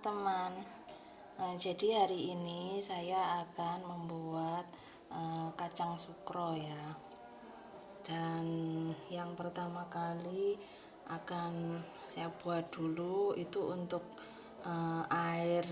Teman, jadi hari ini saya akan membuat kacang sukro ya. Dan yang pertama kali akan saya buat dulu itu untuk air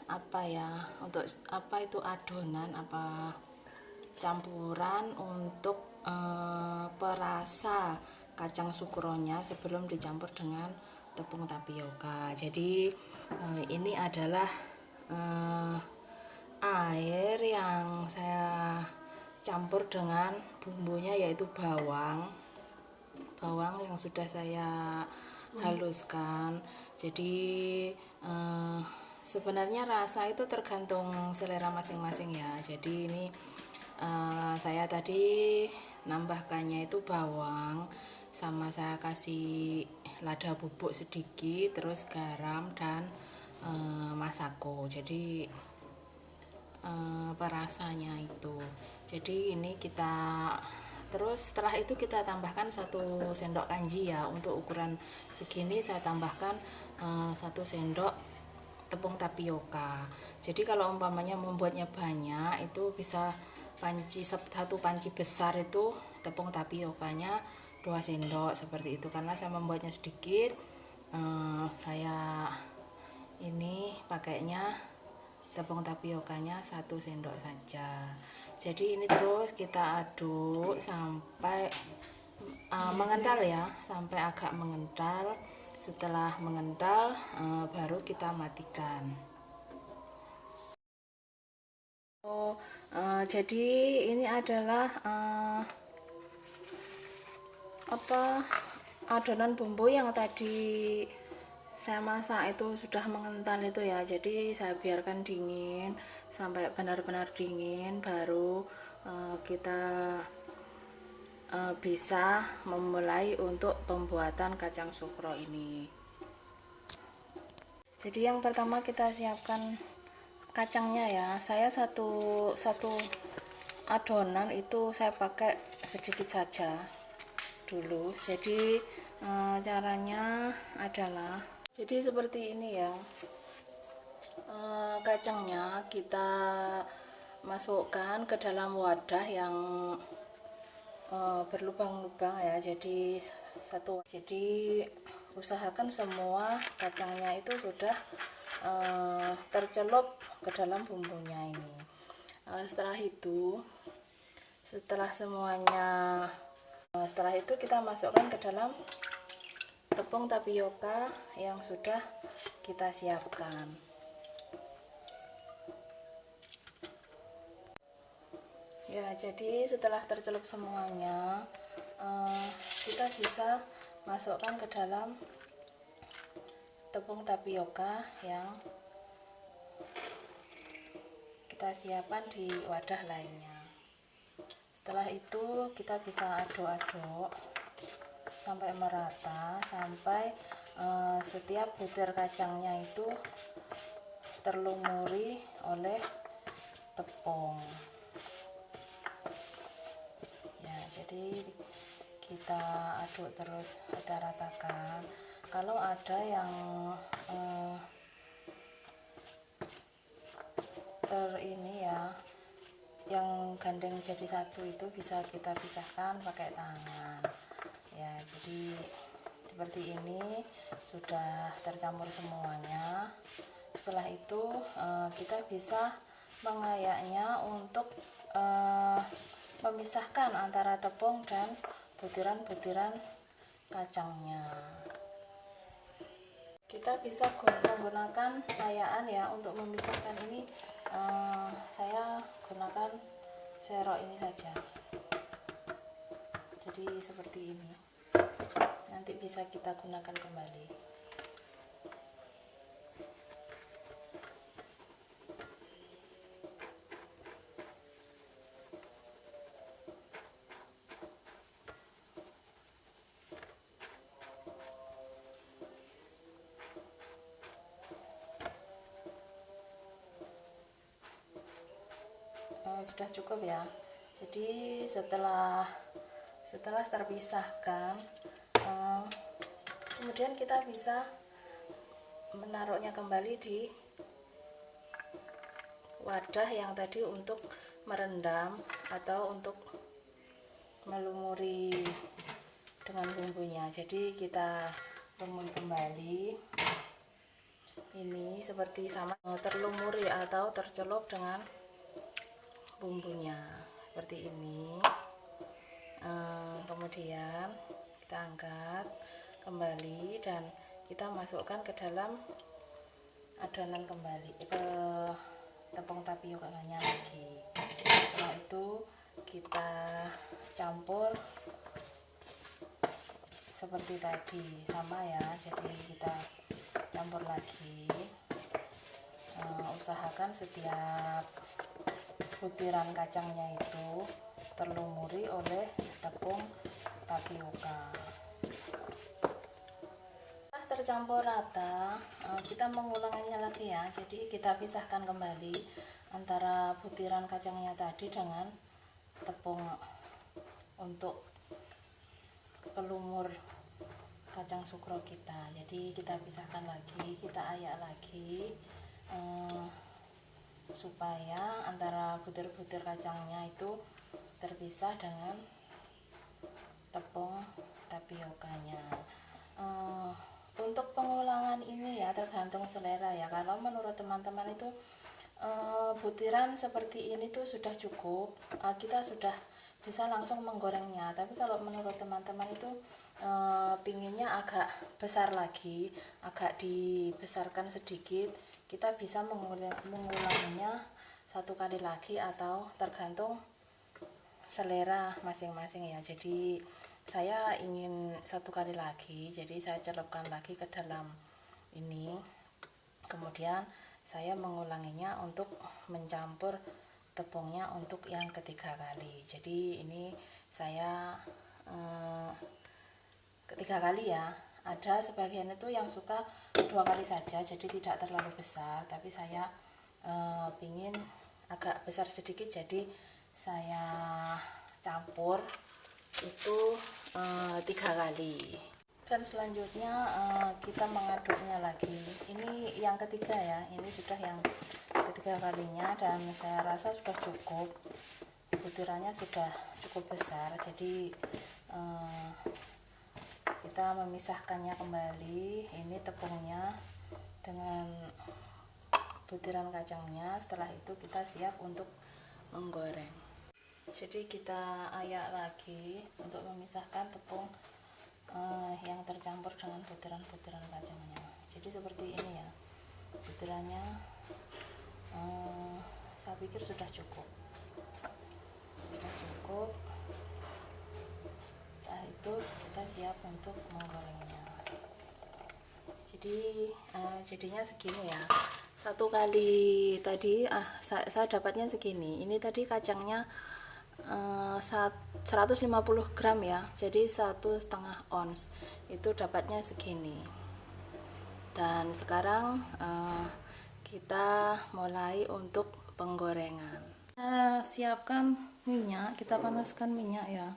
apa ya, untuk apa itu adonan apa campuran untuk perasa kacang sukronya sebelum dicampur dengan tepung tapioka. Jadi ini adalah air yang saya campur dengan bumbunya, yaitu bawang yang sudah saya haluskan. Jadi sebenarnya rasa itu tergantung selera masing-masing ya. Jadi ini saya tadi nambahkannya itu bawang, sama saya kasih lada bubuk sedikit, terus garam dan masako. Jadi perasanya itu. Jadi ini kita terus setelah itu kita tambahkan 1 sendok kanji ya. Untuk ukuran segini saya tambahkan 1 sendok tepung tapioka. Jadi kalau umpamanya membuatnya banyak itu bisa satu panci besar itu tepung tapiokanya 2 sendok seperti itu. Karena saya membuatnya sedikit, saya ini pakainya tepung tapiokanya 1 sendok saja. Jadi ini terus kita aduk sampai mengental ya, sampai agak mengental. Setelah mengental baru kita matikan. Jadi ini adalah adonan bumbu yang tadi saya masak itu sudah mengental itu ya. Jadi saya biarkan dingin sampai benar-benar dingin, baru kita bisa memulai untuk pembuatan kacang sukro ini. Jadi yang pertama kita siapkan kacangnya ya. Saya satu adonan itu saya pakai sedikit saja dulu. Jadi caranya adalah jadi seperti ini ya. Kacangnya kita masukkan ke dalam wadah yang berlubang-lubang ya. Jadi usahakan semua kacangnya itu sudah tercelup ke dalam bumbunya ini. Setelah itu kita masukkan ke dalam tepung tapioka yang sudah kita siapkan. Ya, jadi setelah tercelup semuanya, kita bisa masukkan ke dalam tepung tapioka yang kita siapkan di wadah lainnya. Setelah itu kita bisa aduk-aduk sampai merata, sampai setiap butir kacangnya itu terlumuri oleh tepung ya. Jadi kita aduk terus, kita ratakan. Kalau ada yang yang gandeng jadi satu, itu bisa kita pisahkan pakai tangan ya. Jadi seperti ini sudah tercampur semuanya. Setelah itu kita bisa mengayaknya untuk memisahkan antara tepung dan butiran-butiran kacangnya. Kita bisa menggunakan layaan ya untuk memisahkan ini. Saya gunakan serok ini saja. Jadi seperti ini. Nanti bisa kita gunakan kembali. Sudah cukup ya. Jadi setelah terpisahkan, kemudian kita bisa menaruhnya kembali di wadah yang tadi untuk merendam atau untuk melumuri dengan bumbunya. Jadi kita lumuri kembali, ini seperti sama terlumuri atau tercelup dengan bumbunya seperti ini. Kemudian kita angkat kembali dan kita masukkan ke dalam adonan kembali, ke tepung tapiokanya lagi. Setelah itu kita campur seperti tadi, sama ya, jadi kita campur lagi. Usahakan setiap butiran kacangnya itu terlumuri oleh tepung tapioka. Setelah tercampur rata, kita mengulanginya lagi ya. Jadi kita pisahkan kembali antara butiran kacangnya tadi dengan tepung untuk pelumur kacang sukro kita. Jadi kita pisahkan lagi, kita ayak lagi supaya antara butir-butir kacangnya itu terpisah dengan tepung tapiokanya. Untuk pengulangan ini ya tergantung selera ya. Kalau menurut teman-teman itu butiran seperti ini tuh sudah cukup, kita sudah bisa langsung menggorengnya. Tapi kalau menurut teman-teman itu pinginnya agak besar lagi, agak dibesarkan sedikit, kita bisa mengulanginya satu kali lagi atau tergantung selera masing-masing ya. Jadi saya ingin satu kali lagi, jadi saya celupkan lagi ke dalam ini, kemudian saya mengulanginya untuk mencampur tepungnya untuk yang ketiga kali. Jadi ini saya ketiga kali ya. Ada sebagian itu yang suka 2 kali saja, jadi tidak terlalu besar, tapi saya pingin agak besar sedikit, jadi saya campur itu 3 kali. Dan selanjutnya kita mengaduknya lagi. Ini yang ketiga ya, ini sudah yang ketiga kalinya, dan saya rasa sudah cukup, butirannya sudah cukup besar. Jadi kita memisahkannya kembali, ini tepungnya dengan butiran kacangnya. Setelah itu kita siap untuk menggoreng. Jadi kita ayak lagi untuk memisahkan tepung yang tercampur dengan butiran-butiran kacangnya. Jadi seperti ini ya, butirannya saya pikir sudah cukup. Setelah itu kita siap untuk menggorengnya. Jadi jadinya segini ya, satu kali tadi saya dapatnya segini. Ini tadi kacangnya 150 gram ya, jadi 1,5 ons itu dapatnya segini. Dan sekarang kita mulai untuk penggorengan. Kita siapkan minyak, kita panaskan minyak ya.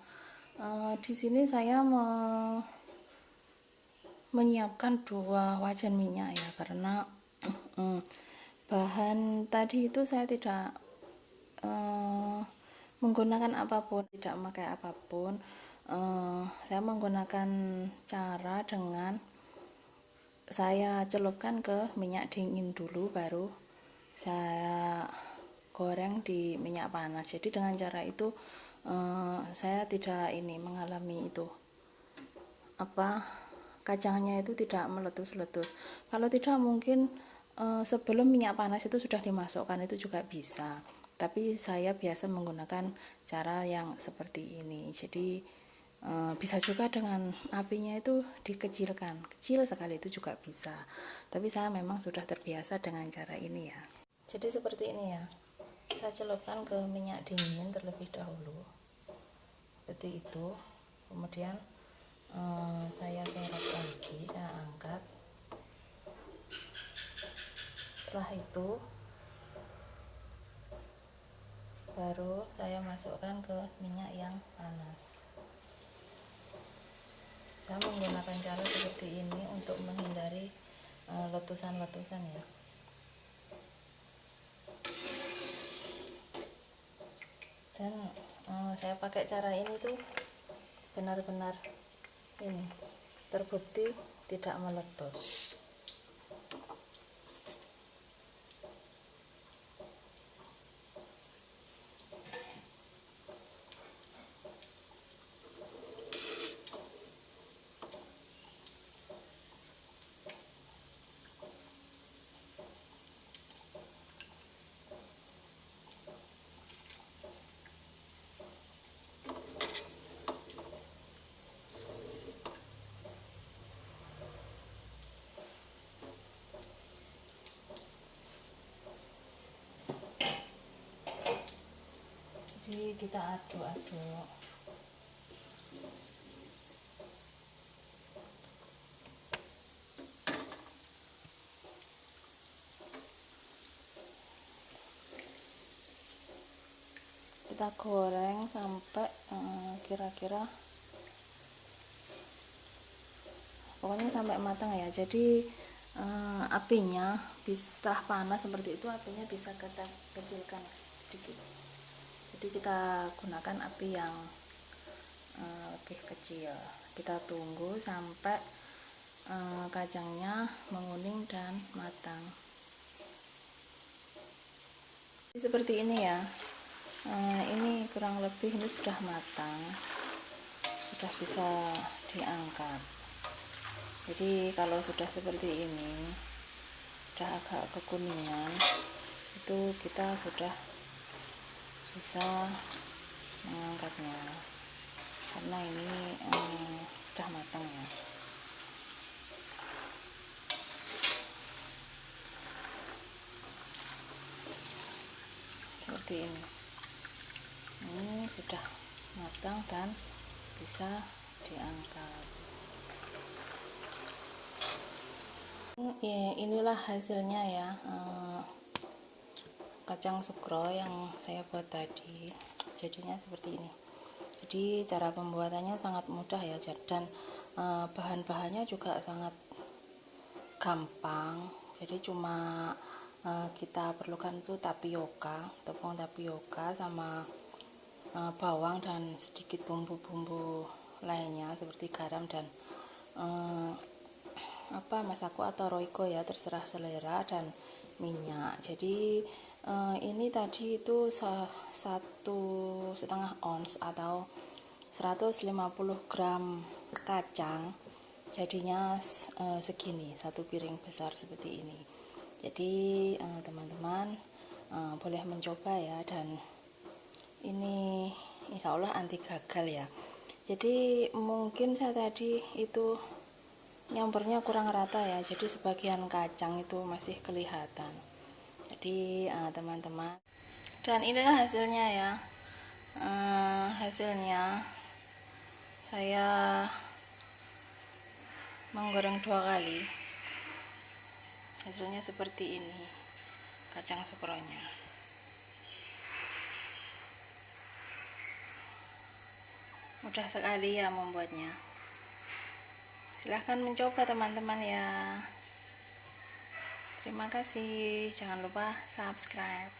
Di sini saya menyiapkan 2 wajan minyak ya, karena bahan tadi itu saya tidak menggunakan apapun, tidak memakai apapun. Saya menggunakan cara dengan saya celupkan ke minyak dingin dulu, baru saya goreng di minyak panas. Jadi dengan cara itu saya tidak mengalami itu kacangnya itu tidak meletus-letus. Kalau tidak mungkin sebelum minyak panas itu sudah dimasukkan, itu juga bisa. Tapi saya biasa menggunakan cara yang seperti ini. Jadi bisa juga dengan apinya itu dikecilkan, kecil sekali itu juga bisa. Tapi saya memang sudah terbiasa dengan cara ini ya. Jadi seperti ini ya, saya celupkan ke minyak dingin terlebih dahulu, seperti itu. Kemudian saya seret lagi, saya angkat. Setelah itu baru saya masukkan ke minyak yang panas. Saya menggunakan cara seperti ini untuk menghindari letusan-letusan ya. Dan saya pakai cara ini tuh benar-benar ini terbukti tidak meletus. Jadi kita aduk-aduk. Kita goreng sampai kira-kira pokoknya sampai matang ya. Jadi apinya setelah panas seperti itu, apinya bisa kita kecilkan sedikit. Jadi kita gunakan api yang lebih kecil. Kita tunggu sampai kacangnya menguning dan matang. Seperti ini ya. Ini kurang lebih ini sudah matang, sudah bisa diangkat. Jadi kalau sudah seperti ini, sudah agak kekuningan, itu kita sudah bisa mengangkatnya, karena ini sudah matang ya. Seperti ini sudah matang dan bisa diangkat. Inilah hasilnya ya, kacang sukro yang saya buat tadi. Jadinya seperti ini. Jadi cara pembuatannya sangat mudah ya, dan bahan-bahannya juga sangat gampang. Jadi cuma kita perlukan itu tepung tapioka sama bawang dan sedikit bumbu-bumbu lainnya seperti garam dan masako atau roiko ya, terserah selera, dan minyak. Jadi ini tadi itu 1,5 ons atau 150 gram kacang, jadinya segini, satu piring besar seperti ini. Jadi teman-teman boleh mencoba ya, dan ini insya Allah anti gagal ya. Jadi mungkin saya tadi itu nyampernya kurang rata ya, jadi sebagian kacang itu masih kelihatan. Jadi teman-teman, dan inilah hasilnya ya. Hasilnya saya menggoreng 2 kali, hasilnya seperti ini kacang sukronya. Mudah sekali ya membuatnya. Silahkan mencoba teman-teman ya. Terima kasih. Jangan lupa subscribe.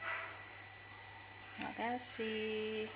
Terima kasih.